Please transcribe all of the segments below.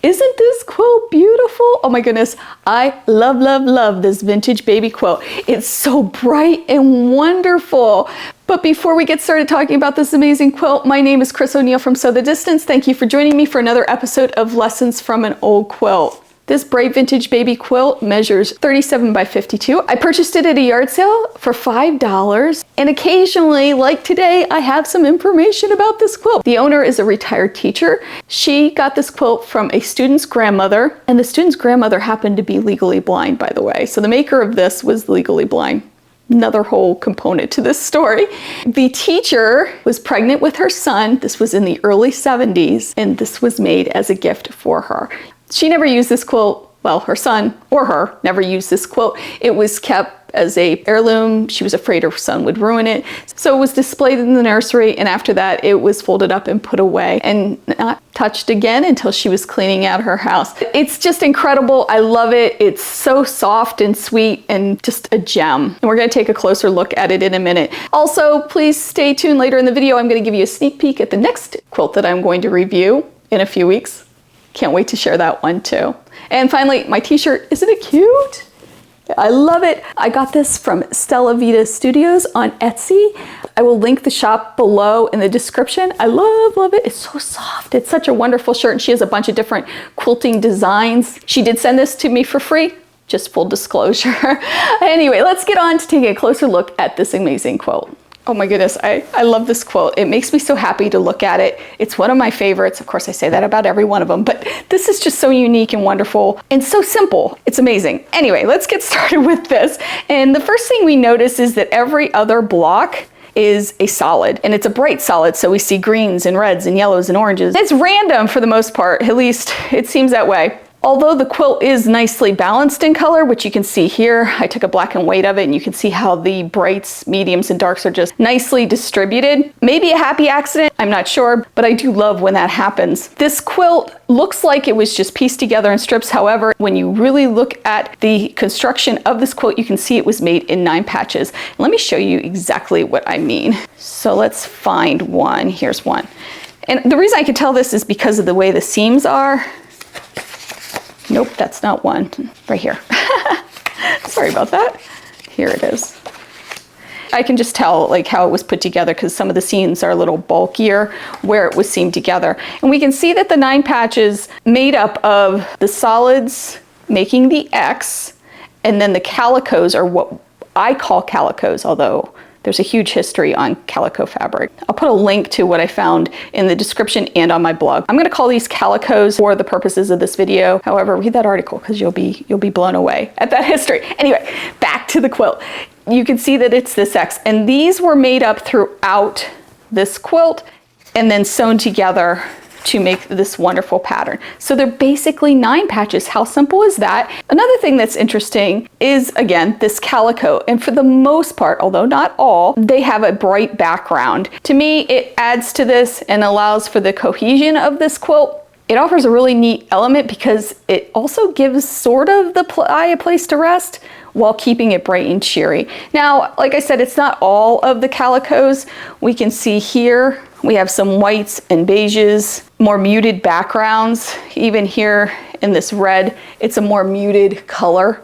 Isn't this quilt beautiful? Oh my goodness, I love, love, love this vintage baby quilt. It's so bright and wonderful. But before we get started talking about this amazing quilt, my name is Chris O'Neill from Sew the Distance. Thank you for joining me for another episode of Lessons from an Old Quilt. This bright vintage baby quilt measures 37 by 52. I purchased it at a yard sale for $5. And occasionally, like today, I have some information about this quilt. The owner is a retired teacher. She got this quilt from a student's grandmother, and the student's grandmother happened to be legally blind, by the way. So the maker of this was legally blind. Another whole component to this story. The teacher was pregnant with her son. This was in the early 70s, and this was made as a gift for her. She never used this quilt. Well, her son or her never used this quilt. It was kept as a heirloom. She was afraid her son would ruin it. So it was displayed in the nursery, and after that it was folded up and put away and not touched again until she was cleaning out her house. It's just incredible. I love it. It's so soft and sweet and just a gem. And we're going to take a closer look at it in a minute. Also, please stay tuned. Later in the video, I'm going to give you a sneak peek at the next quilt that I'm going to review in a few weeks. Can't wait to share that one too. And finally, my t-shirt. Isn't it cute? I love it. I got this from Stella Vita Studios on Etsy. I will link the shop below in the description. I love it. It's so soft. It's such a wonderful shirt, and she has a bunch of different quilting designs. She did send this to me for free, just full disclosure. Anyway, let's get on to taking a closer look at this amazing quilt. Oh my goodness, I love this quilt. It makes me so happy to look at it. It's one of my favorites. Of course, I say that about every one of them, but this is just so unique and wonderful and so simple. It's amazing. Anyway, let's get started with this. And the first thing we notice is that every other block is a solid, and it's a bright solid, so we see greens and reds and yellows and oranges. It's random for the most part, at least it seems that way. Although the quilt is nicely balanced in color, which you can see here, I took a black and white of it, and you can see how the brights, mediums, and darks are just nicely distributed. Maybe a happy accident, I'm not sure, but I do love when that happens. This quilt looks like it was just pieced together in strips. However, when you really look at the construction of this quilt, you can see it was made in 9 patches. Let me show you exactly what I mean. So let's find one. Here's one. And the reason I can tell this is because of the way the seams are. Nope, that's not one. Right here. Sorry about that. Here it is. I can just tell like how it was put together because some of the seams are a little bulkier where it was seamed together. And we can see that the 9 patches made up of the solids making the X, and then the calicos are what I call calicos, although there's a huge history on calico fabric. I'll put a link to what I found in the description and on my blog. I'm gonna call these calicos for the purposes of this video. However, read that article because you'll be blown away at that history. Anyway, back to the quilt. You can see that it's this X, and these were made up throughout this quilt and then sewn together to make this wonderful pattern. So they're basically 9 patches. How simple is that? Another thing that's interesting is, again, this calico. And for the most part, although not all, they have a bright background. To me, it adds to this and allows for the cohesion of this quilt. It offers a really neat element because it also gives sort of the eye a place to rest while keeping it bright and cheery. Now, like I said, it's not all of the calicos. We can see here, we have some whites and beiges, more muted backgrounds. Even here in this red, it's a more muted color.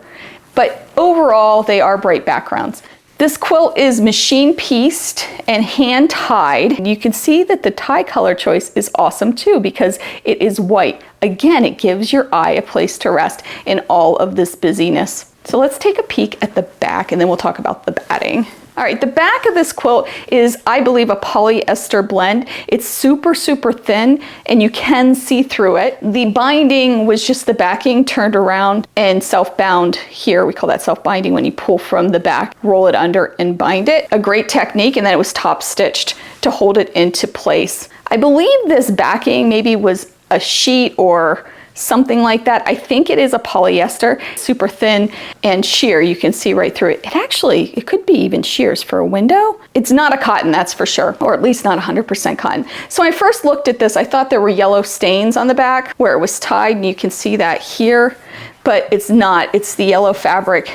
But overall, they are bright backgrounds. This quilt is machine pieced and hand tied. You can see that the tie color choice is awesome too because it is white. Again, it gives your eye a place to rest in all of this busyness. So let's take a peek at the back, and then we'll talk about the batting. All right, the back of this quilt is, I believe, a polyester blend. It's super, super thin, and you can see through it. The binding was just the backing turned around and self-bound here. We call that self-binding when you pull from the back, roll it under, and bind it. A great technique, and then it was top stitched to hold it into place. I believe this backing maybe was a sheet or something like that. I think it is a polyester, super thin and sheer. You can see right through it. It could be even shears for a window. It's not a cotton, that's for sure, or at least not 100% cotton. So when I first looked at this, I thought there were yellow stains on the back where it was tied, and you can see that here, but it's not. It's the yellow fabric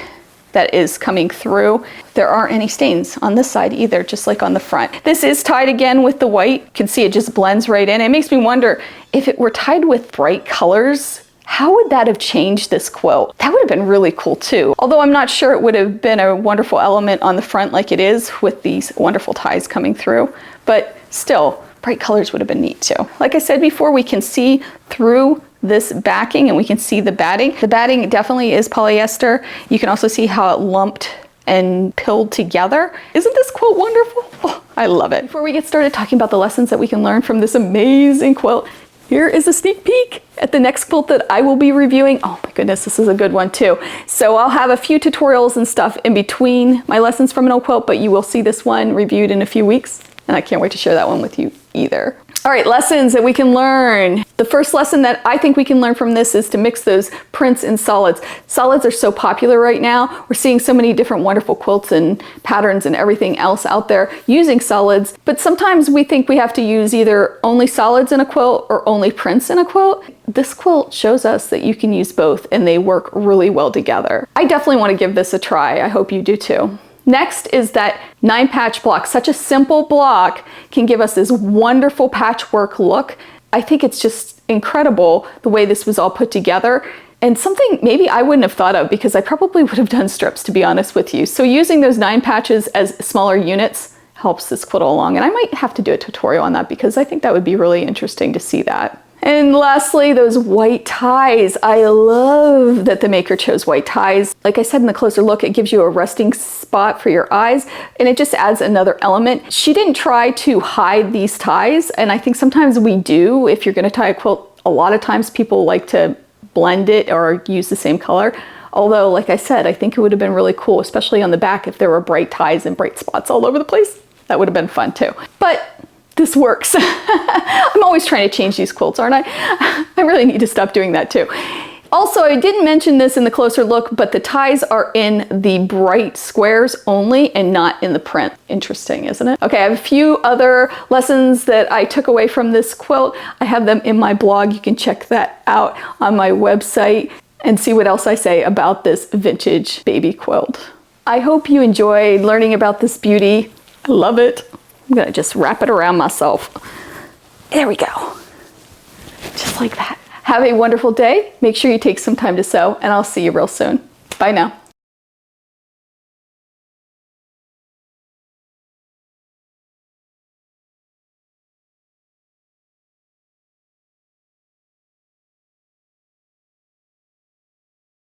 that is coming through. There aren't any stains on this side either, just like on the front. This is tied again with the white. You can see it just blends right in. It makes me wonder if it were tied with bright colors, how would that have changed this quilt? That would have been really cool too. Although I'm not sure it would have been a wonderful element on the front like it is with these wonderful ties coming through, but still, bright colors would have been neat too. Like I said before, we can see through this backing and we can see the batting. The batting definitely is polyester. You can also see how it lumped and pilled together. Isn't this quilt wonderful? Oh, I love it. Before we get started talking about the lessons that we can learn from this amazing quilt, here is a sneak peek at the next quilt that I will be reviewing. Oh my goodness, this is a good one too. So I'll have a few tutorials and stuff in between my lessons from an old quilt, but you will see this one reviewed in a few weeks. And I can't wait to share that one with you either. All right, lessons that we can learn. The first lesson that I think we can learn from this is to mix those prints and solids. Solids are so popular right now. We're seeing so many different wonderful quilts and patterns and everything else out there using solids, but sometimes we think we have to use either only solids in a quilt or only prints in a quilt. This quilt shows us that you can use both and they work really well together. I definitely want to give this a try. I hope you do too. Next is that 9-patch block. Such a simple block can give us this wonderful patchwork look. I think it's just incredible the way this was all put together, and something maybe I wouldn't have thought of because I probably would have done strips, to be honest with you. So using those 9 patches as smaller units helps this quilt along, and I might have to do a tutorial on that because I think that would be really interesting to see that. And lastly, those white ties. I love that the maker chose white ties. Like I said in the closer look, it gives you a resting spot for your eyes and it just adds another element. She didn't try to hide these ties, and I think sometimes we do. If you're gonna tie a quilt, a lot of times people like to blend it or use the same color. Although, like I said, I think it would have been really cool, especially on the back if there were bright ties and bright spots all over the place. That would have been fun too. But this works. I'm always trying to change these quilts, aren't I? I really need to stop doing that too. Also, I didn't mention this in the closer look, but the ties are in the bright squares only and not in the print. Interesting, isn't it? Okay, I have a few other lessons that I took away from this quilt. I have them in my blog. You can check that out on my website and see what else I say about this vintage baby quilt. I hope you enjoyed learning about this beauty. I love it. I'm gonna just wrap it around myself. There we go. Just like that. Have a wonderful day. Make sure you take some time to sew, and I'll see you real soon. Bye now.